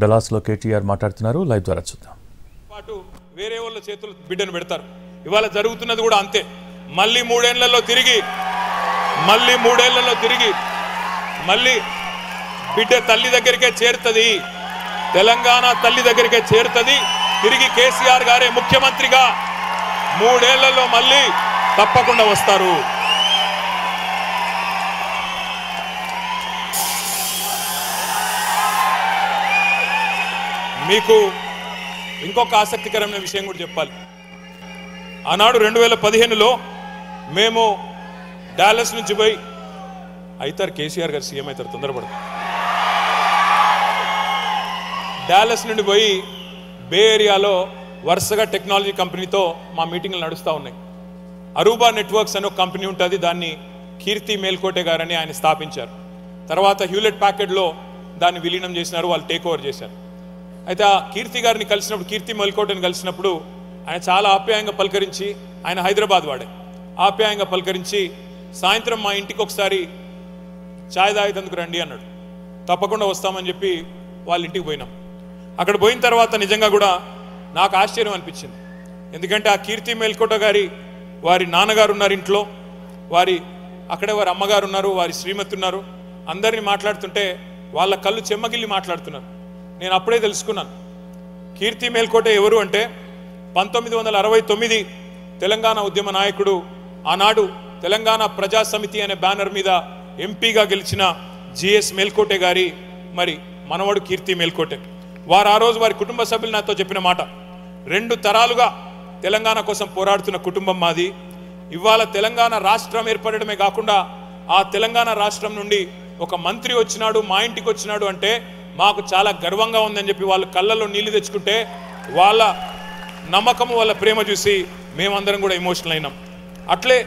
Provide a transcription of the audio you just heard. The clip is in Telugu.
డలాస్లో కేటీఆర్ మాట్లాడుతున్నారు. లైవ్ ద్వారా చూద్దాం. పాటు వేరే వాళ్ళ చేతులు బిడ్డను పెడతారు. ఇవాళ జరుగుతున్నది కూడా అంతే. మళ్ళీ మూడేళ్లలో తిరిగి బిడ్డ తల్లి దగ్గరికే చేరుతుంది. తెలంగాణ తల్లి దగ్గరికే చేరుతుంది. తిరిగి కేసీఆర్ గారే ముఖ్యమంత్రిగా 3 ఏళ్లలో మళ్ళీ తప్పకుండా వస్తారు. మీకు ఇంకొక ఆసక్తికరమైన విషయం కూడా చెప్పాలి. ఆనాడు 2015లో మేము డాలస్ నుంచి పోయి అవుతారు కేసీఆర్ గారు సీఎం అవుతారు తొందరపడదు. డాలస్ నుండి పోయి బే ఏరియాలో వరుసగా టెక్నాలజీ కంపెనీతో మా మీటింగ్లు నడుస్తూ ఉన్నాయి. అరూబా నెట్వర్క్స్ అనే ఒక కంపెనీ ఉంటుంది. దాన్ని కీర్తి మేల్కోటే గారని ఆయన స్థాపించారు. తర్వాత హ్యూలెట్ ప్యాకెడ్లో దాన్ని విలీనం చేసినారు, వాళ్ళు టేక్ ఓవర్ చేశారు. అయితే ఆ కీర్తి గారిని కలిసినప్పుడు, కీర్తి మేల్కోటని కలిసినప్పుడు ఆయన చాలా ఆప్యాయంగా పలకరించి, ఆయన హైదరాబాద్ వాడే, ఆప్యాయంగా పలకరించి సాయంత్రం మా ఇంటికి ఒకసారి ఛాయ్ తాగేందుకు రండి అన్నాడు. తప్పకుండా వస్తామని చెప్పి వాళ్ళ ఇంటికి పోయినాం. అక్కడ పోయిన తర్వాత నిజంగా కూడా నాకు ఆశ్చర్యం అనిపించింది. ఎందుకంటే ఆ కీర్తి మేల్కోట గారి వారి నాన్నగారు ఉన్నారు ఇంట్లో, అక్కడే వారి అమ్మగారు ఉన్నారు, వారి శ్రీమతి ఉన్నారు. అందరినీ మాట్లాడుతుంటే వాళ్ళ కళ్ళు చెమ్మగిల్లి మాట్లాడుతున్నారు. నేను అప్పుడే తెలుసుకున్నాను కీర్తి మేల్కోట ఎవరు అంటే 1969 తెలంగాణ ఉద్యమ నాయకుడు, ఆనాడు తెలంగాణ ప్రజా సమితి అనే బ్యానర్ మీద ఎంపీగా గెలిచిన జిఎస్ మేల్కోటే గారి మరి మనవడు కీర్తి మేల్కోటే. వారు ఆ రోజు వారి కుటుంబ సభ్యులు నాతో చెప్పిన మాట, 2 తరాలుగా తెలంగాణ కోసం పోరాడుతున్న కుటుంబం మాది. ఇవాళ తెలంగాణ రాష్ట్రం ఏర్పడమే కాకుండా ఆ తెలంగాణ రాష్ట్రం నుండి ఒక మంత్రి వచ్చినాడు, మా ఇంటికి వచ్చినాడు అంటే మాకు చాలా గర్వంగా ఉందని చెప్పి వాళ్ళు కళ్ళల్లో నీళ్లు తెచ్చుకుంటే వాళ్ళ నమ్మకము, వాళ్ళ ప్రేమ చూసి మేమందరం కూడా ఎమోషనల్ అయినాం. అట్లే